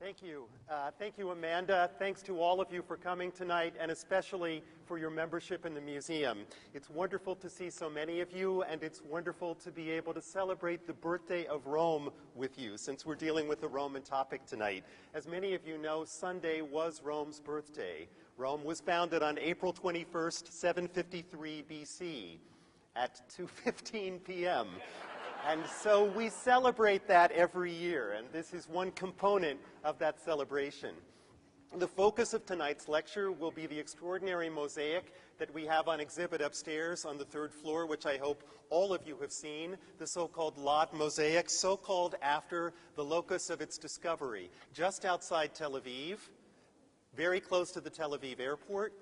Thank you. Thank you, Amanda. Thanks to all of you for coming tonight, and especially for your membership in the museum. It's wonderful to see so many of you, and it's wonderful to be able to celebrate the birthday of Rome with you, since we're dealing with a Roman topic tonight. As many of you know, Sunday was Rome's birthday. Rome was founded on April 21st, 753 BC at 2:15 p.m. And so we celebrate that every year, and this is one component of that celebration. The focus of tonight's lecture will be the extraordinary mosaic that we have on exhibit upstairs on the third floor, which I hope all of you have seen, the so-called Lod Mosaic, so-called after the locus of its discovery, just outside Tel Aviv, very close to the Tel Aviv airport.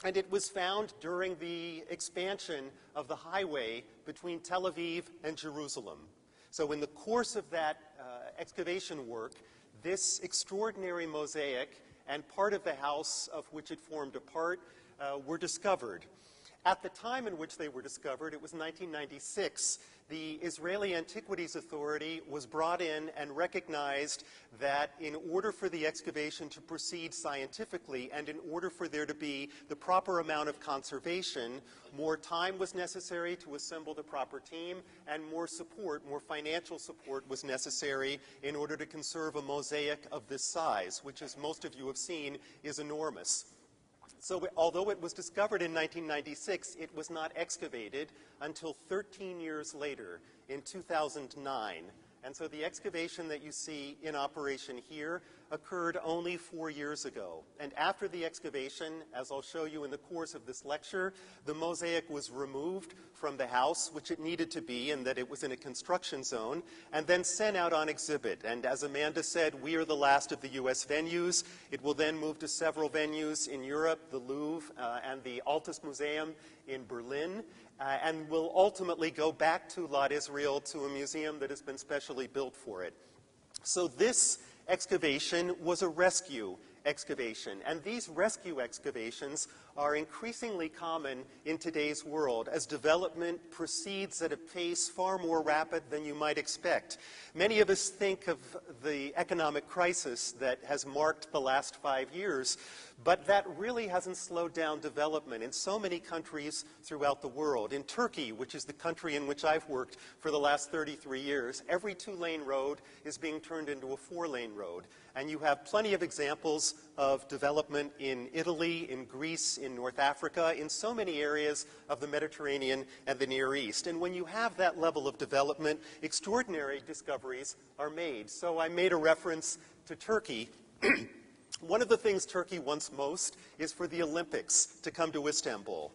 And it was found during the expansion of the highway between Tel Aviv and Jerusalem. So in the course of that excavation work, this extraordinary mosaic and part of the house of which it formed a part were discovered. At the time in which they were discovered, it was 1996, the Israeli Antiquities Authority was brought in and recognized that in order for the excavation to proceed scientifically and in order for there to be the proper amount of conservation, more time was necessary to assemble the proper team and more support, more financial support was necessary in order to conserve a mosaic of this size, which, as most of you have seen, is enormous. So although it was discovered in 1996, it was not excavated until 13 years later, in 2009. And so the excavation that you see in operation here occurred only 4 years ago. And after the excavation, as I'll show you in the course of this lecture, the mosaic was removed from the house, which it needed to be, and that it was in a construction zone, and then sent out on exhibit. And as Amanda said, we are the last of the U.S. venues. It will then move to several venues in Europe, the Louvre and the Altes Museum in Berlin, and will ultimately go back to Lod Israel, to a museum that has been specially built for it. So this excavation was a rescue excavation, and these rescue excavations are increasingly common in today's world as development proceeds at a pace far more rapid than you might expect. Many of us think of the economic crisis that has marked the last 5 years, but that really hasn't slowed down development in so many countries throughout the world. In Turkey, which is the country in which I've worked for the last 33 years, every 2-lane road is being turned into a 4-lane road. And you have plenty of examples of development in Italy, in Greece, in North Africa, in so many areas of the Mediterranean and the Near East. And when you have that level of development, extraordinary discoveries are made. So I made a reference to Turkey. One of the things Turkey wants most is for the Olympics to come to Istanbul.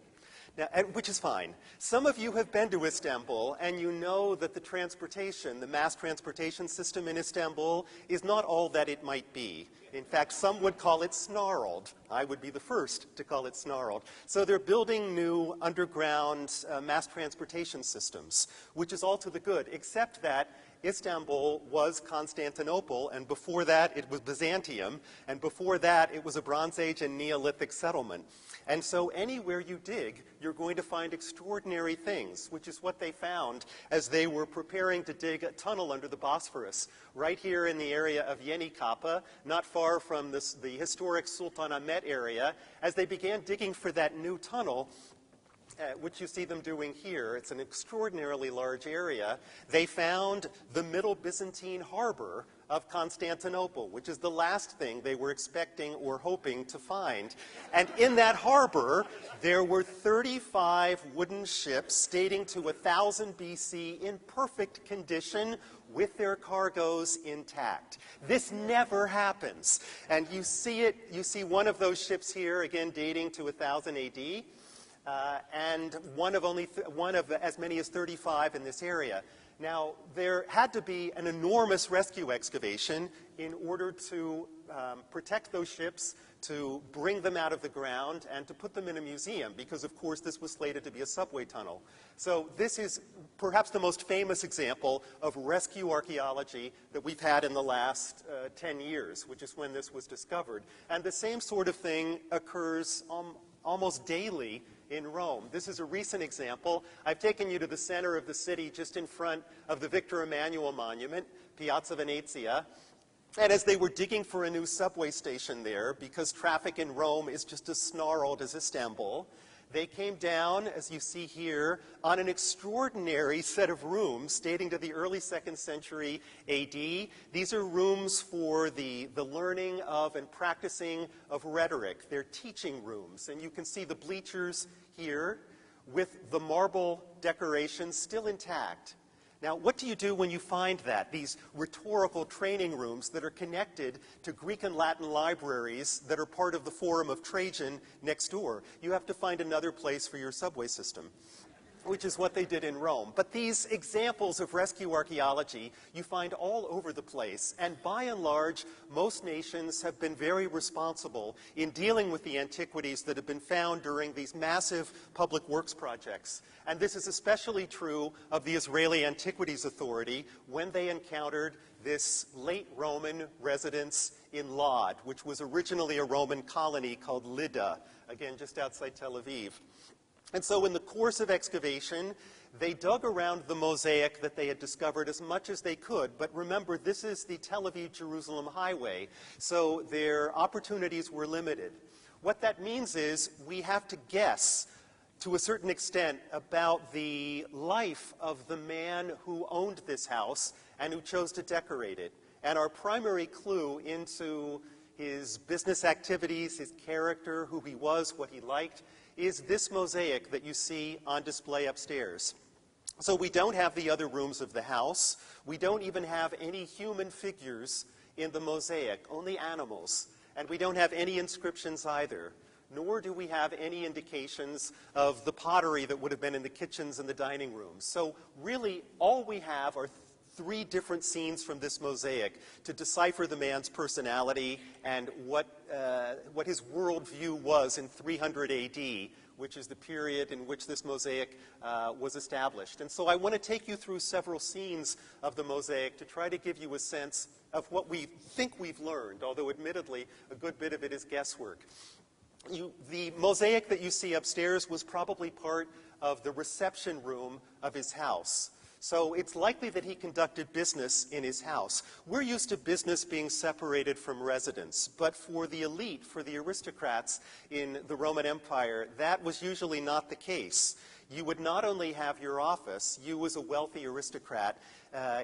Now, which is fine. Some of you have been to Istanbul, and you know that the transportation, the mass transportation system in Istanbul, is not all that it might be. In fact, some would call it snarled. I would be the first to call it snarled. So they're building new underground mass transportation systems, which is all to the good, except that Istanbul was Constantinople, and before that it was Byzantium, and before that it was a Bronze Age and Neolithic settlement. And so anywhere you dig, you're going to find extraordinary things, which is what they found as they were preparing to dig a tunnel under the Bosphorus, right here in the area of Yeni Kapı, not far from the historic Sultanahmet area. As they began digging for that new tunnel, which you see them doing here, it's an extraordinarily large area, they found the Middle Byzantine harbor of Constantinople, which is the last thing they were expecting or hoping to find. And in that harbor, there were 35 wooden ships dating to 1000 BC in perfect condition with their cargoes intact. This never happens. And you see it, you see one of those ships here, again dating to 1000 AD. And one of as many as 35 in this area. Now, there had to be an enormous rescue excavation in order to protect those ships, to bring them out of the ground, and to put them in a museum, because, of course, this was slated to be a subway tunnel. So this is perhaps the most famous example of rescue archaeology that we've had in the last 10 years, which is when this was discovered. And the same sort of thing occurs almost daily in Rome. This is a recent example. I've taken you to the center of the city, just in front of the Victor Emmanuel Monument, Piazza Venezia. And as they were digging for a new subway station there, because traffic in Rome is just as snarled as Istanbul, they came down, as you see here, on an extraordinary set of rooms dating to the early 2nd century AD. These are rooms for the learning of and practicing of rhetoric. They're teaching rooms. And you can see the bleachers here with the marble decorations still intact. Now, what do you do when you find that? These rhetorical training rooms that are connected to Greek and Latin libraries that are part of the Forum of Trajan next door. You have to find another place for your subway system, which is what they did in Rome. But these examples of rescue archaeology you find all over the place, and by and large, most nations have been very responsible in dealing with the antiquities that have been found during these massive public works projects. And this is especially true of the Israeli Antiquities Authority when they encountered this late Roman residence in Lod, which was originally a Roman colony called Lydda, again, just outside Tel Aviv. And so in the course of excavation, they dug around the mosaic that they had discovered as much as they could. But remember, this is the Tel Aviv-Jerusalem highway, so their opportunities were limited. What that means is we have to guess, to a certain extent, about the life of the man who owned this house and who chose to decorate it. And our primary clue into his business activities, his character, who he was, what he liked, is this mosaic that you see on display upstairs. So we don't have the other rooms of the house. We don't even have any human figures in the mosaic, only animals. And we don't have any inscriptions either, nor do we have any indications of the pottery that would have been in the kitchens and the dining rooms. So really, all we have are 3 different scenes from this mosaic to decipher the man's personality and what his worldview was in 300 AD, which is the period in which this mosaic was established. And so I want to take you through several scenes of the mosaic to try to give you a sense of what we think we've learned, although admittedly a good bit of it is guesswork. The mosaic that you see upstairs was probably part of the reception room of his house. So it's likely that he conducted business in his house. We're used to business being separated from residence, but for the elite, for the aristocrats in the Roman Empire, that was usually not the case. You would not only have your office, you as a wealthy aristocrat,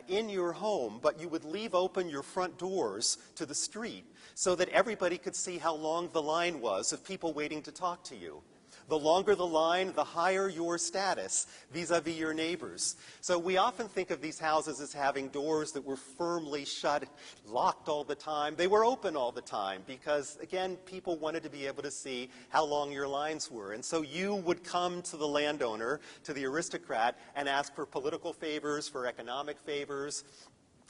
in your home, but you would leave open your front doors to the street so that everybody could see how long the line was of people waiting to talk to you. The longer the line, the higher your status vis-a-vis your neighbors. So we often think of these houses as having doors that were firmly shut, locked all the time. They were open all the time because, again, people wanted to be able to see how long your lines were. And so you would come to the landowner, to the aristocrat, and ask for political favors, for economic favors,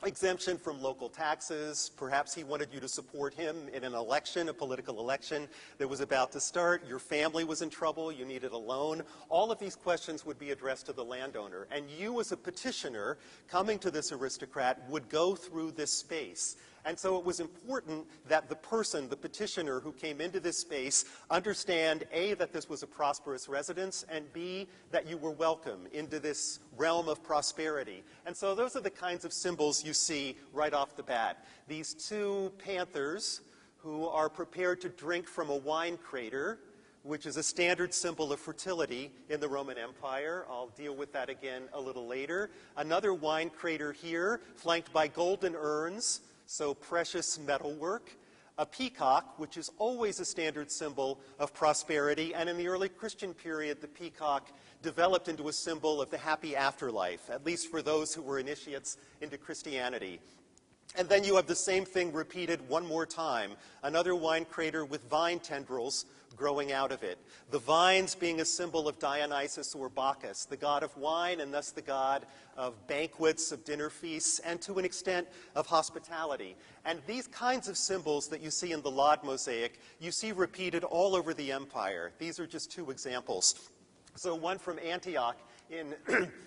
exemption from local taxes. Perhaps he wanted you to support him in an election, a political election that was about to start. Your family was in trouble. You needed a loan. All of these questions would be addressed to the landowner. And you as a petitioner coming to this aristocrat would go through this space. And so it was important that the person, the petitioner who came into this space, understand, A, that this was a prosperous residence, and B, that you were welcome into this realm of prosperity. And so those are the kinds of symbols you see right off the bat. These 2 panthers who are prepared to drink from a wine crater, which is a standard symbol of fertility in the Roman Empire. I'll deal with that again a little later. Another wine crater here, flanked by golden urns, so precious metalwork, a peacock, which is always a standard symbol of prosperity, and in the early Christian period, the peacock developed into a symbol of the happy afterlife, at least for those who were initiates into Christianity. And then you have the same thing repeated one more time, another wine crater with vine tendrils growing out of it. The vines being a symbol of Dionysus or Bacchus, the god of wine and thus the god of banquets, of dinner feasts, and to an extent of hospitality. And these kinds of symbols that you see in the Lod Mosaic, you see repeated all over the empire. These are just 2 examples. So one from Antioch in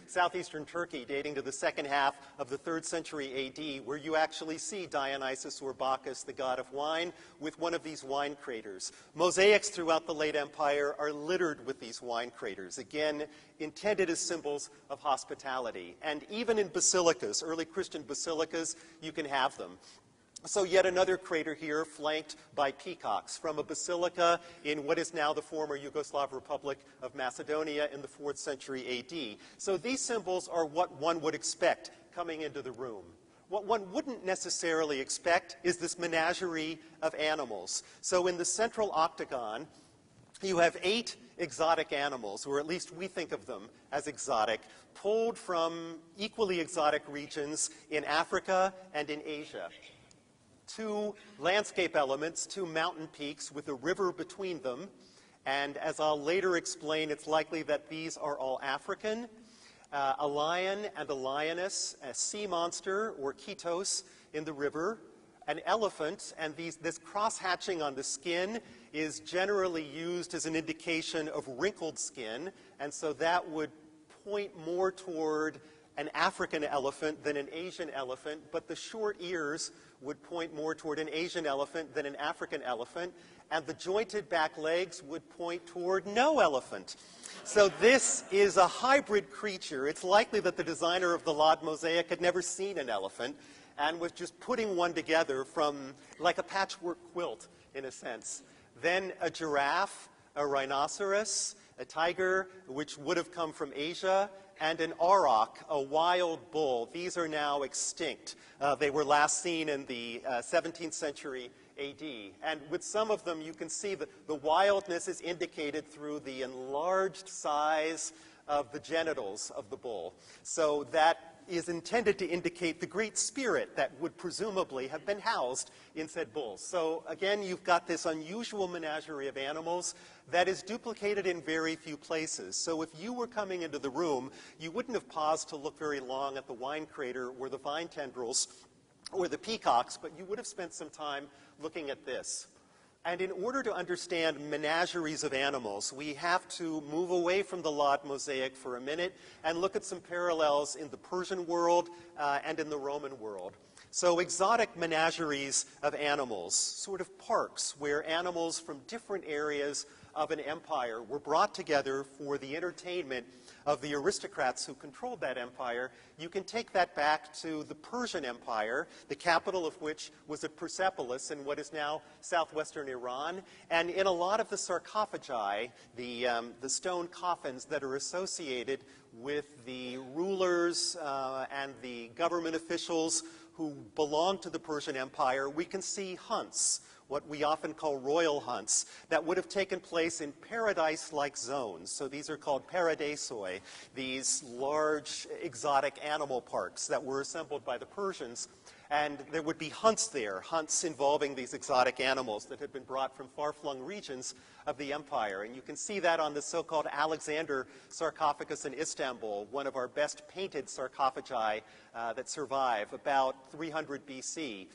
southeastern Turkey, dating to the second half of the 3rd century AD, where you actually see Dionysus or Bacchus, the god of wine, with one of these wine craters. Mosaics throughout the late empire are littered with these wine craters, again, intended as symbols of hospitality. And even in basilicas, early Christian basilicas, you can have them. So yet another crater here flanked by peacocks from a basilica in what is now the former Yugoslav Republic of Macedonia in the 4th century AD. So these symbols are what one would expect coming into the room. What one wouldn't necessarily expect is this menagerie of animals. So in the central octagon, you have 8 exotic animals, or at least we think of them as exotic, pulled from equally exotic regions in Africa and in Asia. 2 landscape elements, 2 mountain peaks with a river between them. And as I'll later explain, it's likely that these are all African. A lion and a lioness, a sea monster or Ketos in the river, an elephant, and this cross-hatching on the skin is generally used as an indication of wrinkled skin, and so that would point more toward an African elephant than an Asian elephant, but the short ears would point more toward an Asian elephant than an African elephant, and the jointed back legs would point toward no elephant. So this is a hybrid creature. It's likely that the designer of the Lod Mosaic had never seen an elephant and was just putting one together from like a patchwork quilt, in a sense. Then a giraffe, a rhinoceros, a tiger, which would have come from Asia, and an auroch, a wild bull. These are now extinct. They were last seen in the 17th century AD. And with some of them, you can see that the wildness is indicated through the enlarged size of the genitals of the bull. So that is intended to indicate the great spirit that would presumably have been housed in said bulls. So again, you've got this unusual menagerie of animals that is duplicated in very few places. So if you were coming into the room, you wouldn't have paused to look very long at the wine crater or the vine tendrils or the peacocks, but you would have spent some time looking at this. And in order to understand menageries of animals, we have to move away from the Lod Mosaic for a minute and look at some parallels in the Persian world and in the Roman world. So exotic menageries of animals, sort of parks where animals from different areas of an empire were brought together for the entertainment of the aristocrats who controlled that empire. You can take that back to the Persian Empire, the capital of which was at Persepolis in what is now southwestern Iran. And in a lot of the sarcophagi, the stone coffins that are associated with the rulers and the government officials who belonged to the Persian Empire, we can see hunts, what we often call royal hunts, that would have taken place in paradise-like zones. So these are called paradisoi, these large exotic animal parks that were assembled by the Persians. And there would be hunts there, hunts involving these exotic animals that had been brought from far-flung regions of the empire. And you can see that on the so-called Alexander sarcophagus in Istanbul, one of our best painted sarcophagi that survive, about 300 BC.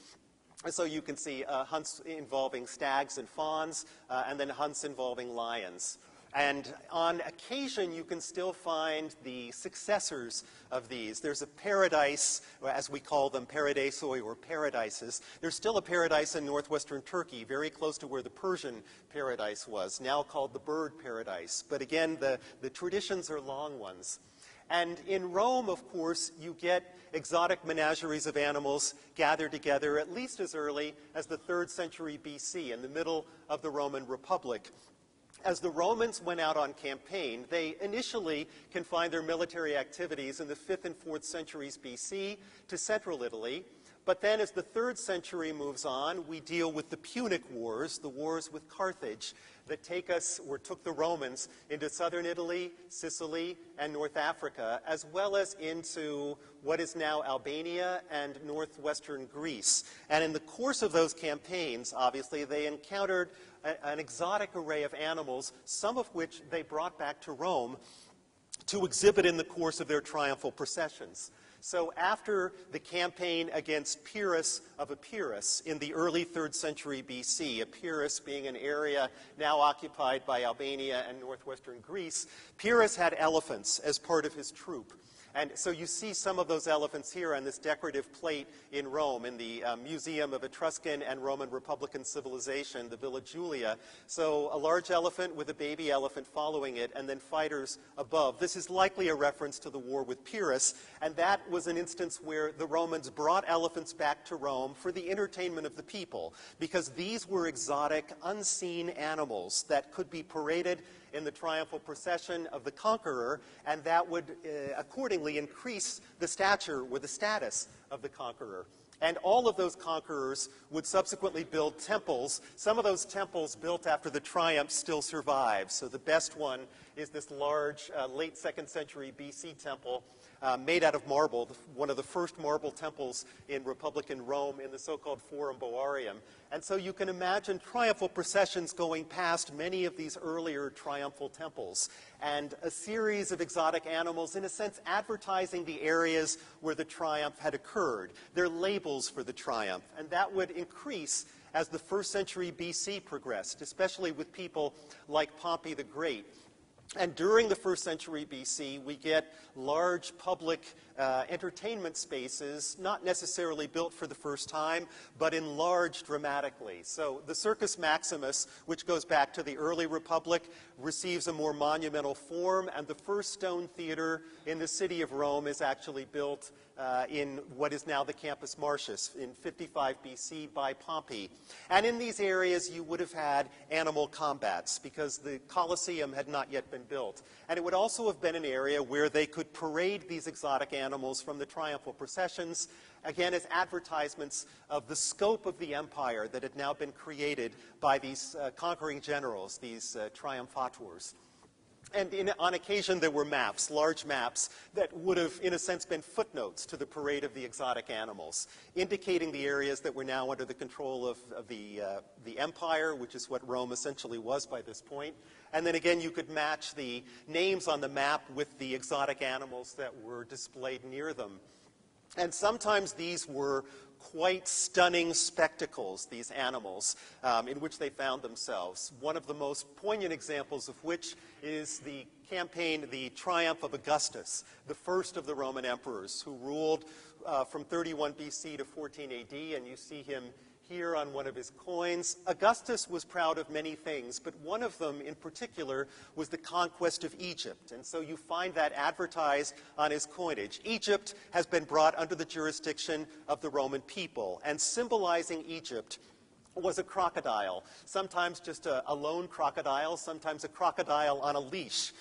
So you can see hunts involving stags and fawns, and then hunts involving lions. And on occasion, you can still find the successors of these. There's a paradise, or as we call them, paradisoi or paradises. There's still a paradise in northwestern Turkey, very close to where the Persian paradise was, now called the bird paradise. But again, the traditions are long ones. And in Rome, of course, you get exotic menageries of animals gathered together at least as early as the 3rd century BC, in the middle of the Roman Republic. As the Romans went out on campaign, they initially confined their military activities in the 5th and 4th centuries BC to central Italy. But then as the 3rd century moves on, we deal with the Punic Wars, the wars with Carthage, that took the Romans into southern Italy, Sicily, and North Africa, as well as into what is now Albania and northwestern Greece. And in the course of those campaigns, obviously, they encountered an exotic array of animals, some of which they brought back to Rome to exhibit in the course of their triumphal processions. So after the campaign against Pyrrhus of Epirus in the early 3rd century BC, Epirus being an area now occupied by Albania and northwestern Greece, Pyrrhus had elephants as part of his troop. And so you see some of those elephants here on this decorative plate in Rome, in the Museum of Etruscan and Roman Republican Civilization, the Villa Giulia. So a large elephant with a baby elephant following it, and then fighters above. This is likely a reference to the war with Pyrrhus, and that was an instance where the Romans brought elephants back to Rome for the entertainment of the people, because these were exotic, unseen animals that could be paraded in the triumphal procession of the conqueror, and that would accordingly increase the stature or the status of the conqueror. And all of those conquerors would subsequently build temples. Some of those temples built after the triumph still survive. So the best one is this large late 2nd century BC temple made out of marble, one of the first marble temples in Republican Rome in the so-called Forum Boarium. And so you can imagine triumphal processions going past many of these earlier triumphal temples, and a series of exotic animals, in a sense, advertising the areas where the triumph had occurred. They're labels for the triumph, and that would increase as the 1st century BC progressed, especially with people like Pompey the Great. And during the 1st century BC, we get large public entertainment spaces, not necessarily built for the first time, but enlarged dramatically. So the Circus Maximus, which goes back to the early Republic, receives a more monumental form, and the first stone theater in the city of Rome is actually built in what is now the Campus Martius in 55 BC by Pompey. And in these areas, you would have had animal combats because the Colosseum had not yet been built. And it would also have been an area where they could parade these exotic animals from the triumphal processions, again, as advertisements of the scope of the empire that had now been created by these conquering generals, these triumphators. And on occasion, there were maps, large maps, that would have, in a sense, been footnotes to the parade of the exotic animals, indicating the areas that were now under the control of the empire, which is what Rome essentially was by this point. And then again, you could match the names on the map with the exotic animals that were displayed near them. And sometimes these were quite stunning spectacles, these animals, in which they found themselves. One of the most poignant examples of which is the campaign, the triumph of Augustus, the first of the Roman emperors, who ruled from 31 BC to 14 AD, and you see him here on one of his coins. Augustus was proud of many things, but one of them in particular was the conquest of Egypt. And so you find that advertised on his coinage. Egypt has been brought under the jurisdiction of the Roman people, and symbolizing Egypt was a crocodile, sometimes just a lone crocodile, sometimes a crocodile on a leash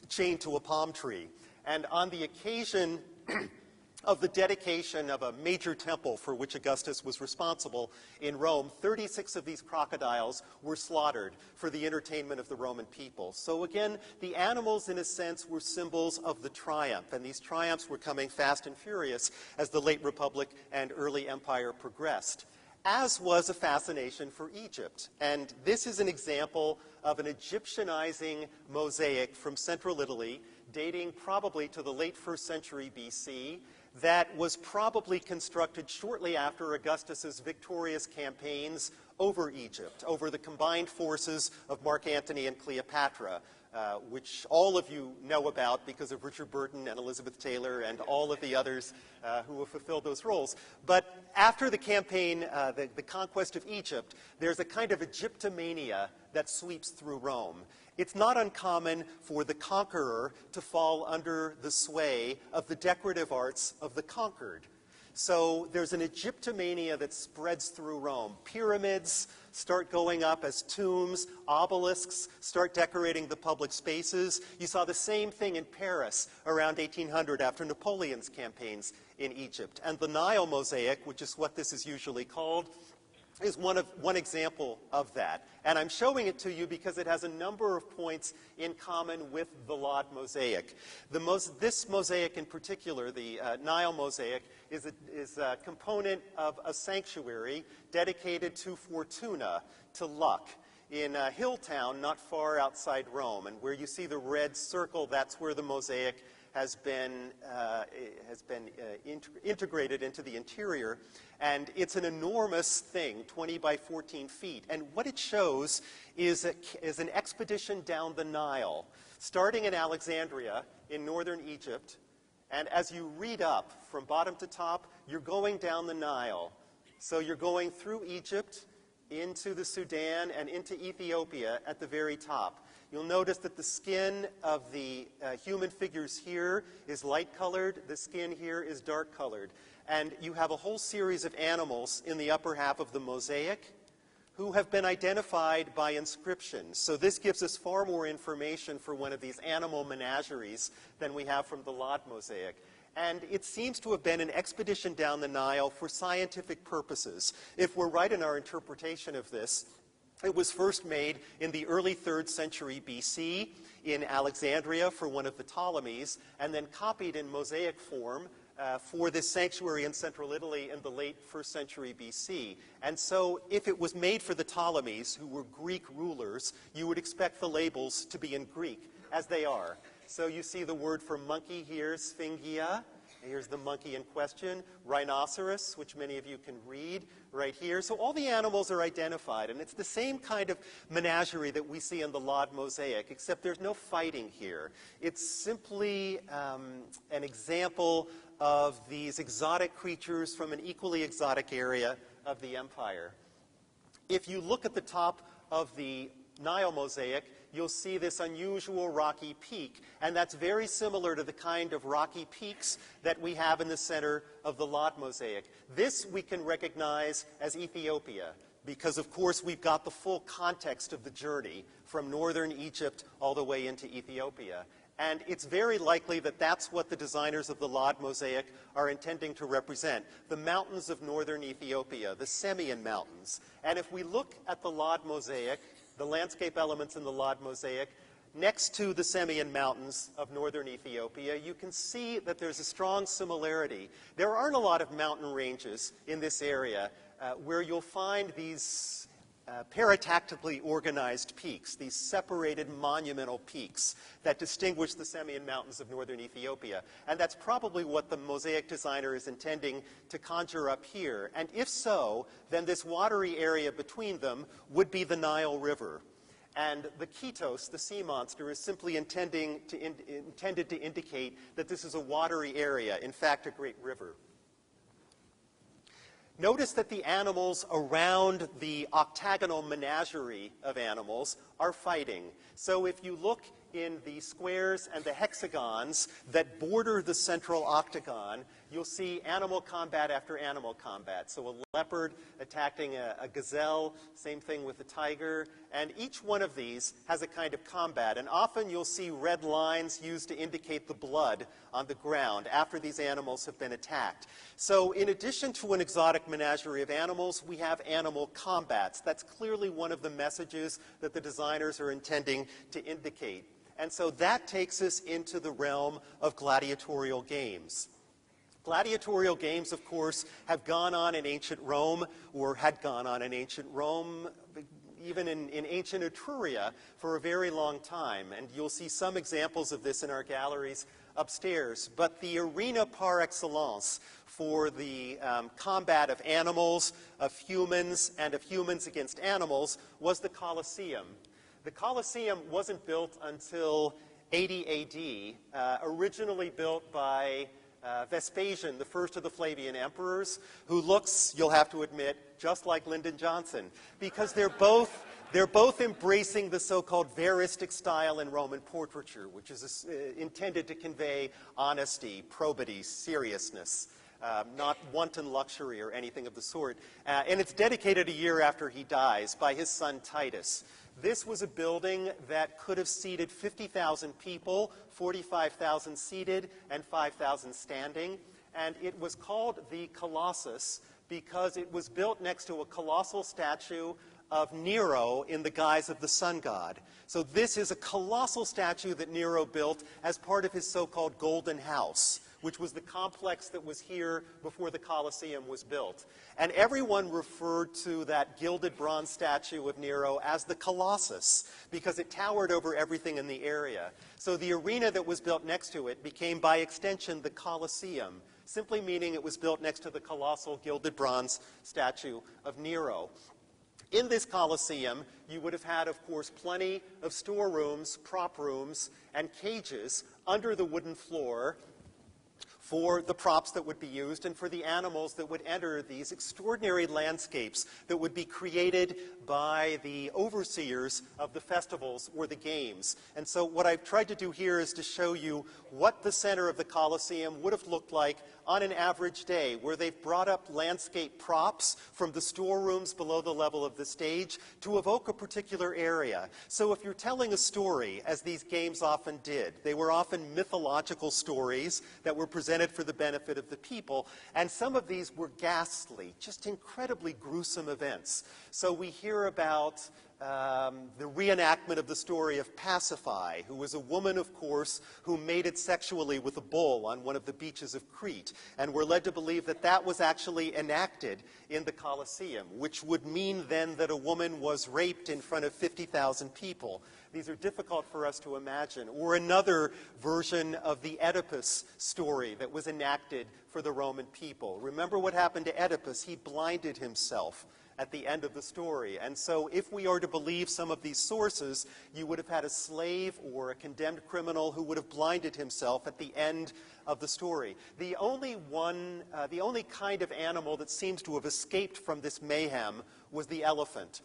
chained to a palm tree. And on the occasion of the dedication of a major temple for which Augustus was responsible in Rome, 36 of these crocodiles were slaughtered for the entertainment of the Roman people. So again, the animals, in a sense, were symbols of the triumph, and these triumphs were coming fast and furious as the late Republic and early empire progressed, as was a fascination for Egypt. And this is an example of an Egyptianizing mosaic from central Italy, dating probably to the late 1st century BC, that was probably constructed shortly after Augustus's victorious campaigns over Egypt, over the combined forces of Mark Antony and Cleopatra, which all of you know about because of Richard Burton and Elizabeth Taylor and all of the others who have fulfilled those roles. But after the campaign, the conquest of Egypt, there's a kind of Egyptomania that sweeps through Rome. It's not uncommon for the conqueror to fall under the sway of the decorative arts of the conquered. So there's an Egyptomania that spreads through Rome. Pyramids start going up as tombs. Obelisks start decorating the public spaces. You saw the same thing in Paris around 1800 after Napoleon's campaigns in Egypt. And the Nile Mosaic, which is what this is usually called, is one example of that. And I'm showing it to you because it has a number of points in common with the Lod Mosaic. This mosaic in particular, the Nile Mosaic, is a component of a sanctuary dedicated to Fortuna, to luck, in a hill town not far outside Rome. And where you see the red circle, that's where the mosaic has been integrated into the interior. And it's an enormous thing, 20 by 14 feet. And what it shows is an expedition down the Nile, starting in Alexandria in northern Egypt, And as you read up from bottom to top, you're going down the Nile. So you're going through Egypt, into the Sudan, and into Ethiopia at the very top. You'll notice that the skin of the human figures here is light-colored. The skin here is dark-colored. And you have a whole series of animals in the upper half of the mosaic who have been identified by inscriptions. So this gives us far more information for one of these animal menageries than we have from the Lod Mosaic. And it seems to have been an expedition down the Nile for scientific purposes. If we're right in our interpretation of this, it was first made in the early 3rd century BC in Alexandria for one of the Ptolemies, and then copied in mosaic form for this sanctuary in central Italy in the late 1st century BC. And so if it was made for the Ptolemies, who were Greek rulers, you would expect the labels to be in Greek, as they are. So you see the word for monkey here, Sphingia. Here's the monkey in question. Rhinoceros, which many of you can read right here. So all the animals are identified, and it's the same kind of menagerie that we see in the Lod Mosaic, except there's no fighting here. It's simply an example of these exotic creatures from an equally exotic area of the empire. If you look at the top of the Nile Mosaic, you'll see this unusual rocky peak, and that's very similar to the kind of rocky peaks that we have in the center of the Lod Mosaic. This we can recognize as Ethiopia, because of course we've got the full context of the journey from northern Egypt all the way into Ethiopia. And it's very likely that that's what the designers of the Lod Mosaic are intending to represent, the mountains of northern Ethiopia, the Semien Mountains. And if we look at the Lod Mosaic, the landscape elements in the Lod Mosaic, next to the Semien Mountains of northern Ethiopia, you can see that there's a strong similarity. There aren't a lot of mountain ranges in this area where you'll find these paratactically organized peaks, these separated monumental peaks that distinguish the Semien Mountains of northern Ethiopia. And that's probably what the mosaic designer is intending to conjure up here. And if so, then this watery area between them would be the Nile River. And the Ketos, the sea monster, is simply intended to indicate that this is a watery area, in fact, a great river. Notice that the animals around the octagonal menagerie of animals are fighting. So if you look in the squares and the hexagons that border the central octagon, you'll see animal combat after animal combat. So a leopard attacking a gazelle, same thing with a tiger, and each one of these has a kind of combat. And often you'll see red lines used to indicate the blood on the ground after these animals have been attacked. So in addition to an exotic menagerie of animals, we have animal combats. That's clearly one of the messages that the designers are intending to indicate. And so that takes us into the realm of gladiatorial games. Gladiatorial games, of course, have gone on in ancient Rome, or had gone on in ancient Rome, even in ancient Etruria for a very long time. And you'll see some examples of this in our galleries upstairs. But the arena par excellence for the combat of animals, of humans, and of humans against animals was the Colosseum. The Colosseum wasn't built until 80 AD, originally built by Vespasian, the first of the Flavian emperors, who looks, you'll have to admit, just like Lyndon Johnson, because they're both embracing the so-called veristic style in Roman portraiture, which is intended to convey honesty, probity, seriousness, not wanton luxury or anything of the sort. And it's dedicated a year after he dies by his son Titus. This was a building that could have seated 50,000 people, 45,000 seated, and 5,000 standing. And it was called the Colossus because it was built next to a colossal statue of Nero in the guise of the sun god. So this is a colossal statue that Nero built as part of his so-called Golden House, which was the complex that was here before the Colosseum was built. And everyone referred to that gilded bronze statue of Nero as the Colossus because it towered over everything in the area. So the arena that was built next to it became, by extension, the Colosseum, simply meaning it was built next to the colossal gilded bronze statue of Nero. In this Colosseum, you would have had, of course, plenty of storerooms, prop rooms, and cages under the wooden floor. for the props that would be used and for the animals that would enter these extraordinary landscapes that would be created by the overseers of the festivals or the games. And so what I've tried to do here is to show you what the center of the Colosseum would have looked like on an average day, where they've brought up landscape props from the storerooms below the level of the stage to evoke a particular area. So if you're telling a story, as these games often did, they were often mythological stories that were presented for the benefit of the people, and some of these were ghastly, just incredibly gruesome events. So we hear about the reenactment of the story of Pasiphae, who was a woman, of course, who mated sexually with a bull on one of the beaches of Crete. And we're led to believe that that was actually enacted in the Colosseum, which would mean then that a woman was raped in front of 50,000 people. These are difficult for us to imagine. Or another version of the Oedipus story that was enacted for the Roman people. Remember what happened to Oedipus? He blinded himself at the end of the story. And so if we are to believe some of these sources, you would have had a slave or a condemned criminal who would have blinded himself at the end of the story. The only kind of animal that seems to have escaped from this mayhem was the elephant.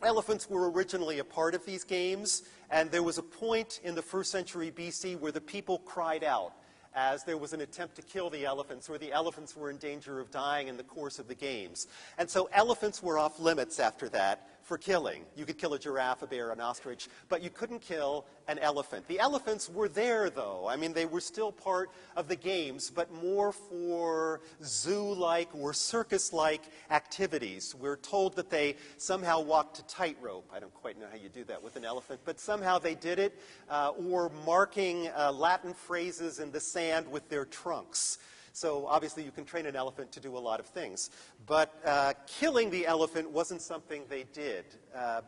Elephants were originally a part of these games, and there was a point in the 1st century BC where the people cried out as there was an attempt to kill the elephants, or the elephants were in danger of dying in the course of the games. And so elephants were off limits after that for killing. You could kill a giraffe, a bear, an ostrich, but you couldn't kill an elephant. The elephants were there, though. I mean, they were still part of the games, but more for zoo-like or circus-like activities. We're told that they somehow walked a tightrope. I don't quite know how you do that with an elephant, but somehow they did it, or marking Latin phrases in the sand with their trunks. So obviously you can train an elephant to do a lot of things. But killing the elephant wasn't something they did.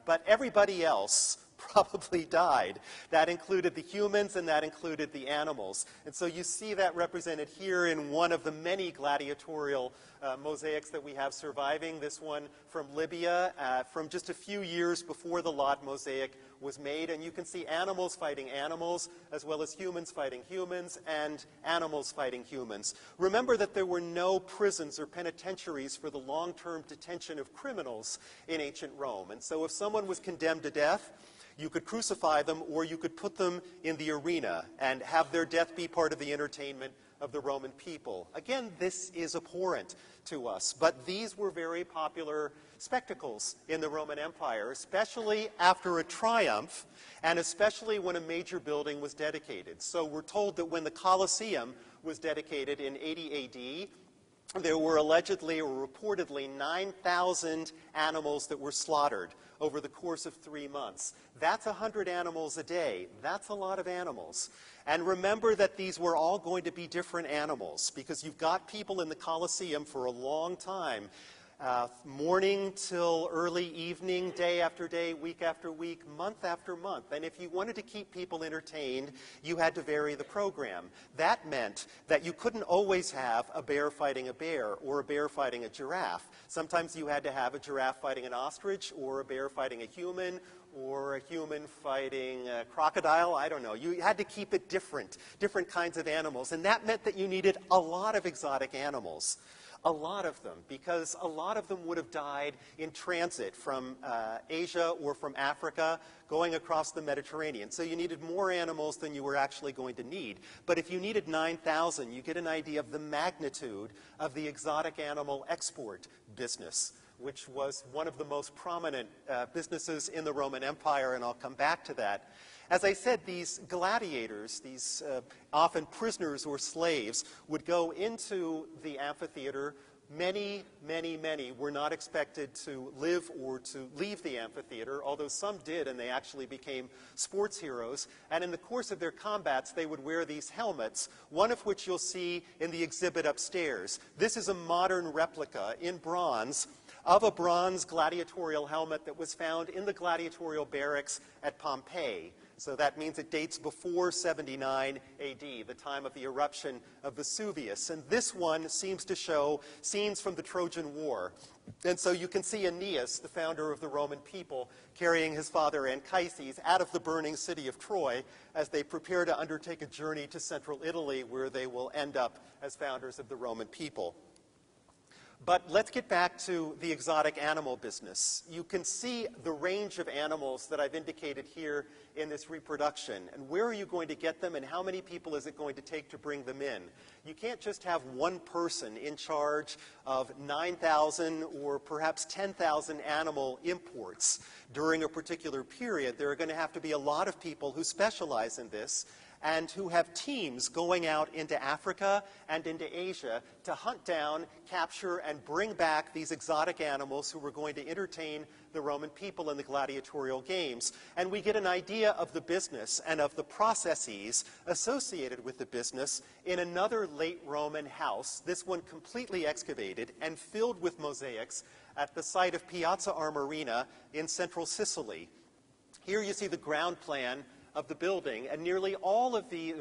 But everybody else probably died. That included the humans and that included the animals. And so you see that represented here in one of the many gladiatorial mosaics that we have surviving. This one from Libya, from just a few years before the Lod Mosaic was made. And you can see animals fighting animals, as well as humans fighting humans, and animals fighting humans. Remember that there were no prisons or penitentiaries for the long-term detention of criminals in ancient Rome. And so if someone was condemned to death, you could crucify them, or you could put them in the arena and have their death be part of the entertainment of the Roman people. Again, this is abhorrent to us, but these were very popular spectacles in the Roman Empire, especially after a triumph, and especially when a major building was dedicated. So we're told that when the Colosseum was dedicated in 80 AD, there were allegedly or reportedly 9,000 animals that were slaughtered over the course of 3 months. That's 100 animals a day. That's a lot of animals. And remember that these were all going to be different animals, because you've got people in the Colosseum for a long time, morning till early evening, day after day, week after week, month after month. And if you wanted to keep people entertained, you had to vary the program. That meant that you couldn't always have a bear fighting a bear or a bear fighting a giraffe. Sometimes you had to have a giraffe fighting an ostrich, or a bear fighting a human, or a human fighting a crocodile. I don't know. You had to keep it different kinds of animals. And that meant that you needed a lot of exotic animals. A lot of them, because a lot of them would have died in transit from Asia or from Africa, going across the Mediterranean. So you needed more animals than you were actually going to need. But if you needed 9,000, you get an idea of the magnitude of the exotic animal export business, which was one of the most prominent businesses in the Roman Empire, and I'll come back to that. As I said, these gladiators, these often prisoners or slaves, would go into the amphitheater. Many, many, many were not expected to live or to leave the amphitheater, although some did, and they actually became sports heroes. And in the course of their combats, they would wear these helmets, one of which you'll see in the exhibit upstairs. This is a modern replica in bronze of a bronze gladiatorial helmet that was found in the gladiatorial barracks at Pompeii. So that means it dates before 79 AD, the time of the eruption of Vesuvius. And this one seems to show scenes from the Trojan War. And so you can see Aeneas, the founder of the Roman people, carrying his father Anchises out of the burning city of Troy as they prepare to undertake a journey to central Italy, where they will end up as founders of the Roman people. But let's get back to the exotic animal business. You can see the range of animals that I've indicated here in this reproduction. And where are you going to get them, and how many people is it going to take to bring them in? You can't just have one person in charge of 9,000 or perhaps 10,000 animal imports during a particular period. There are going to have to be a lot of people who specialize in this, and who have teams going out into Africa and into Asia to hunt down, capture, and bring back these exotic animals who were going to entertain the Roman people in the gladiatorial games. And we get an idea of the business and of the processes associated with the business in another late Roman house, this one completely excavated and filled with mosaics at the site of Piazza Armerina in central Sicily. Here you see the ground plan of the building, and nearly all of the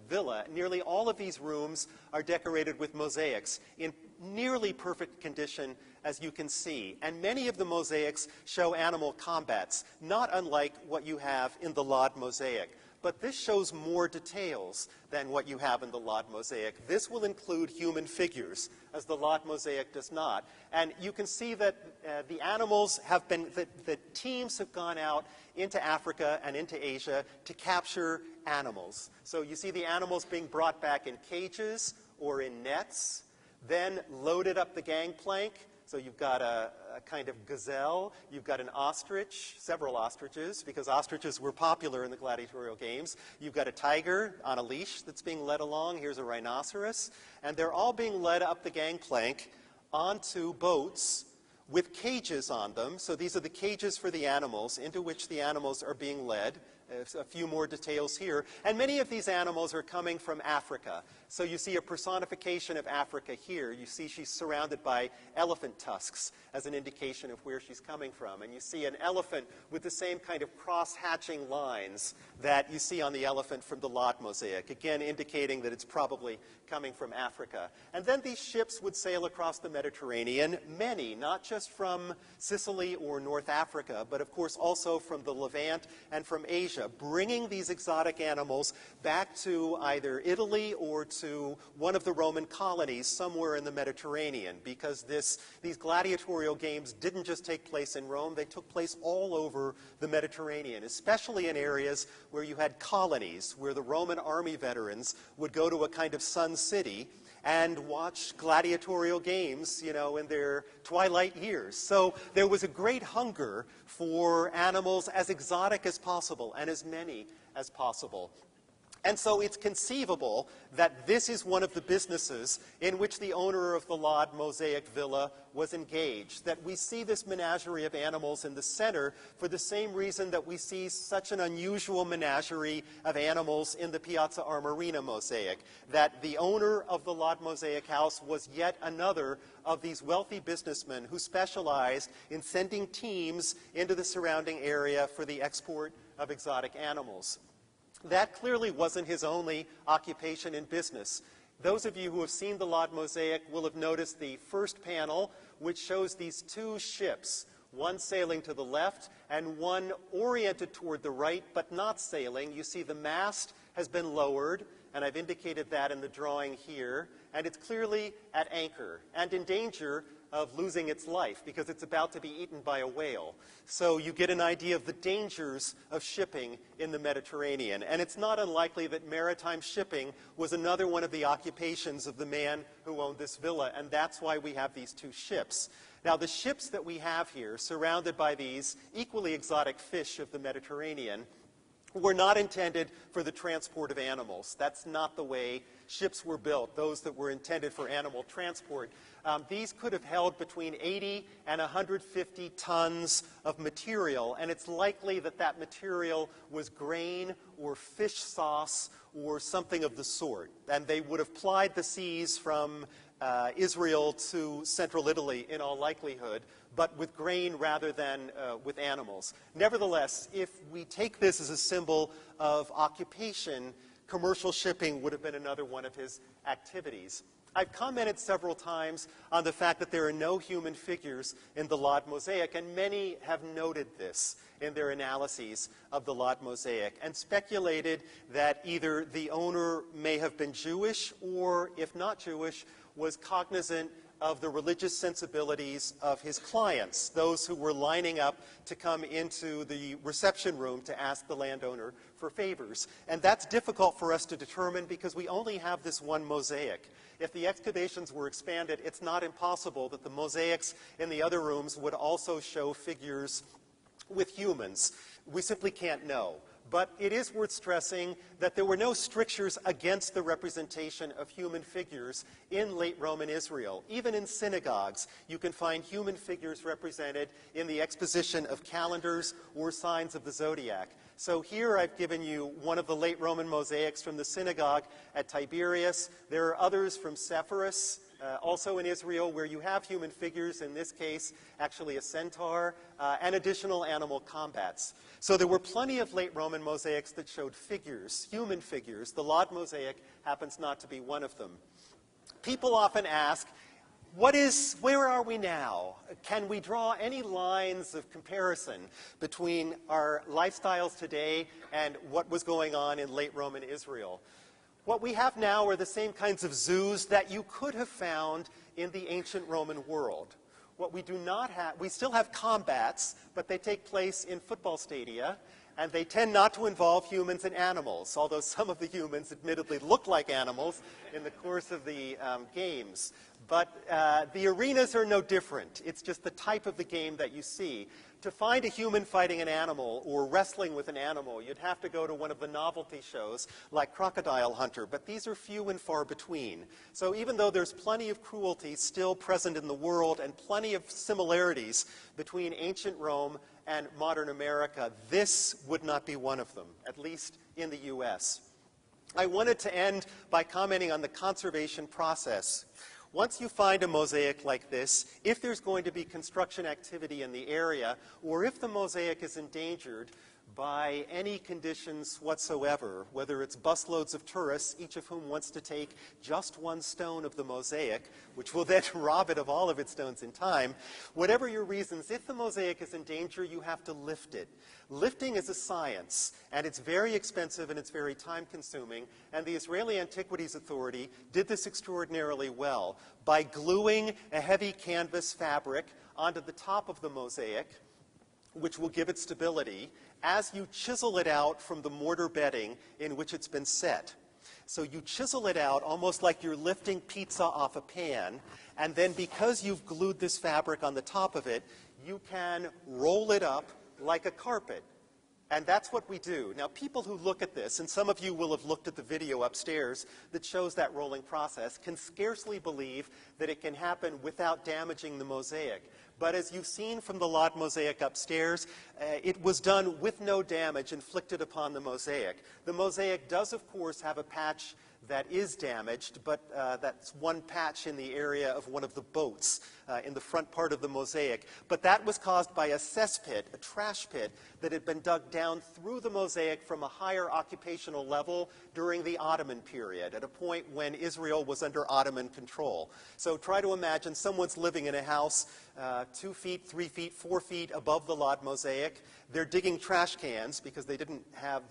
villa, nearly all of these rooms are decorated with mosaics in nearly perfect condition, as you can see. And many of the mosaics show animal combats, not unlike what you have in the Lod Mosaic. But this shows more details than what you have in the Lod Mosaic. This will include human figures, as the Lod Mosaic does not. And you can see that the animals have been, the teams have gone out into Africa and into Asia to capture animals. So you see the animals being brought back in cages or in nets, then loaded up the gangplank. So you've got a kind of gazelle, you've got an ostrich, several ostriches, because ostriches were popular in the gladiatorial games. You've got a tiger on a leash that's being led along. Here's a rhinoceros. And they're all being led up the gangplank onto boats with cages on them. So these are the cages for the animals into which the animals are being led. A few more details here. And many of these animals are coming from Africa. So you see a personification of Africa here. You see she's surrounded by elephant tusks as an indication of where she's coming from. And you see an elephant with the same kind of cross-hatching lines that you see on the elephant from the Lod Mosaic, again indicating that it's probably coming from Africa. And then these ships would sail across the Mediterranean, many, not just from Sicily or North Africa, but of course also from the Levant and from Asia, bringing these exotic animals back to either Italy or to one of the Roman colonies somewhere in the Mediterranean, because these gladiatorial games didn't just take place in Rome, they took place all over the Mediterranean, especially in areas where you had colonies, where the Roman army veterans would go to a kind of sun city and watch gladiatorial games, you know, in their twilight years. So there was a great hunger for animals as exotic as possible and as many as possible. And so it's conceivable that this is one of the businesses in which the owner of the Lod Mosaic Villa was engaged, that we see this menagerie of animals in the center for the same reason that we see such an unusual menagerie of animals in the Piazza Armerina mosaic, that the owner of the Lod Mosaic house was yet another of these wealthy businessmen who specialized in sending teams into the surrounding area for the export of exotic animals. That clearly wasn't his only occupation in business. Those of you who have seen the Lod Mosaic will have noticed the first panel, which shows these two ships, one sailing to the left and one oriented toward the right, but not sailing. You see the mast has been lowered, and I've indicated that in the drawing here, and it's clearly at anchor and in danger of losing its life because it's about to be eaten by a whale. So you get an idea of the dangers of shipping in the Mediterranean. And it's not unlikely that maritime shipping was another one of the occupations of the man who owned this villa, and that's why we have these two ships. Now, the ships that we have here, surrounded by these equally exotic fish of the Mediterranean, were not intended for the transport of animals. That's not the way ships were built, those that were intended for animal transport. These could have held between 80 and 150 tons of material, and it's likely that that material was grain or fish sauce or something of the sort. And they would have plied the seas from Israel to central Italy in all likelihood, but with grain rather than with animals. Nevertheless, if we take this as a symbol of occupation, commercial shipping would have been another one of his activities. I've commented several times on the fact that there are no human figures in the Lod Mosaic, and many have noted this in their analyses of the Lod Mosaic and speculated that either the owner may have been Jewish or, if not Jewish, was cognizant of the religious sensibilities of his clients, those who were lining up to come into the reception room to ask the landowner for favors. And that's difficult for us to determine because we only have this one mosaic. If the excavations were expanded, it's not impossible that the mosaics in the other rooms would also show figures with humans. We simply can't know. But it is worth stressing that there were no strictures against the representation of human figures in late Roman Israel. Even in synagogues, you can find human figures represented in the exposition of calendars or signs of the zodiac. So here I've given you one of the late Roman mosaics from the synagogue at Tiberias. There are others from Sepphoris, also in Israel, where you have human figures, in this case, actually a centaur, and additional animal combats. So there were plenty of late Roman mosaics that showed figures, human figures. The Lod Mosaic happens not to be one of them. People often ask, where are we now? Can we draw any lines of comparison between our lifestyles today and what was going on in late Roman Israel? What we have now are the same kinds of zoos that you could have found in the ancient Roman world. What we do not have, we still have combats, but they take place in football stadia, and they tend not to involve humans and animals, although some of the humans admittedly look like animals in the course of the games. But the arenas are no different. It's just the type of the game that you see. To find a human fighting an animal or wrestling with an animal, you'd have to go to one of the novelty shows like Crocodile Hunter, but these are few and far between. So even though there's plenty of cruelty still present in the world and plenty of similarities between ancient Rome and modern America, this would not be one of them, at least in the U.S. I wanted to end by commenting on the conservation process. Once you find a mosaic like this, if there's going to be construction activity in the area, or if the mosaic is endangered by any conditions whatsoever, whether it's busloads of tourists, each of whom wants to take just one stone of the mosaic, which will then rob it of all of its stones in time, whatever your reasons, if the mosaic is in danger, you have to lift it. Lifting is a science, and it's very expensive and it's very time-consuming, and the Israeli Antiquities Authority did this extraordinarily well by gluing a heavy canvas fabric onto the top of the mosaic, which will give it stability, as you chisel it out from the mortar bedding in which it's been set. So you chisel it out almost like you're lifting pizza off a pan, and then because you've glued this fabric on the top of it, you can roll it up like a carpet. And that's what we do. Now, people who look at this, and some of you will have looked at the video upstairs that shows that rolling process, can scarcely believe that it can happen without damaging the mosaic. But as you've seen from the Lod Mosaic upstairs, it was done with no damage inflicted upon the mosaic. The mosaic does, of course, have a patch that is damaged, but that's one patch in the area of one of the boats in the front part of the mosaic. But that was caused by a cesspit, a trash pit, that had been dug down through the mosaic from a higher occupational level during the Ottoman period, at a point when Israel was under Ottoman control. So try to imagine someone's living in a house 2 feet, 3 feet, 4 feet above the Lod Mosaic. They're digging trash cans because they didn't have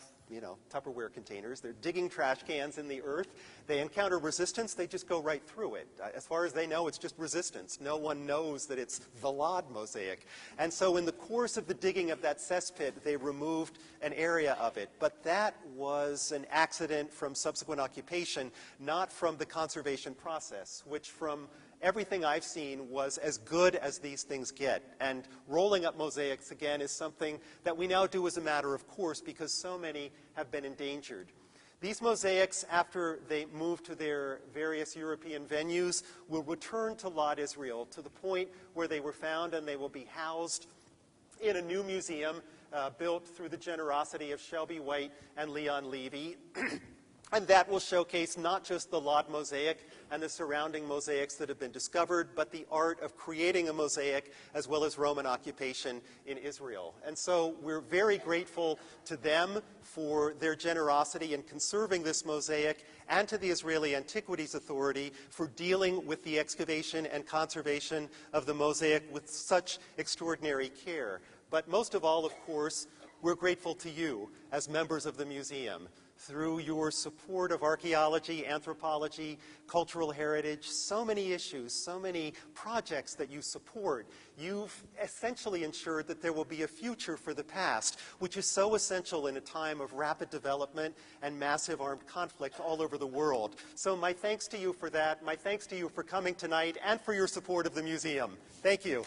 Tupperware containers. They're digging trash cans in the earth. They encounter resistance. They just go right through it. As far as they know, it's just resistance. No one knows that it's the Lod Mosaic. And so in the course of the digging of that cesspit, they removed an area of it. But that was an accident from subsequent occupation, not from the conservation process, which from everything I've seen was as good as these things get. And rolling up mosaics, again, is something that we now do as a matter of course because so many have been endangered. These mosaics, after they move to their various European venues, will return to Lod Israel to the point where they were found, and they will be housed in a new museum built through the generosity of Shelby White and Leon Levy. And that will showcase not just the Lod Mosaic and the surrounding mosaics that have been discovered, but the art of creating a mosaic as well as Roman occupation in Israel. And so we're very grateful to them for their generosity in conserving this mosaic, and to the Israeli Antiquities Authority for dealing with the excavation and conservation of the mosaic with such extraordinary care. But most of all, of course, we're grateful to you as members of the museum. Through your support of archaeology, anthropology, cultural heritage, so many issues, so many projects that you support, you've essentially ensured that there will be a future for the past, which is so essential in a time of rapid development and massive armed conflict all over the world. So my thanks to you for that. My thanks to you for coming tonight and for your support of the museum. Thank you.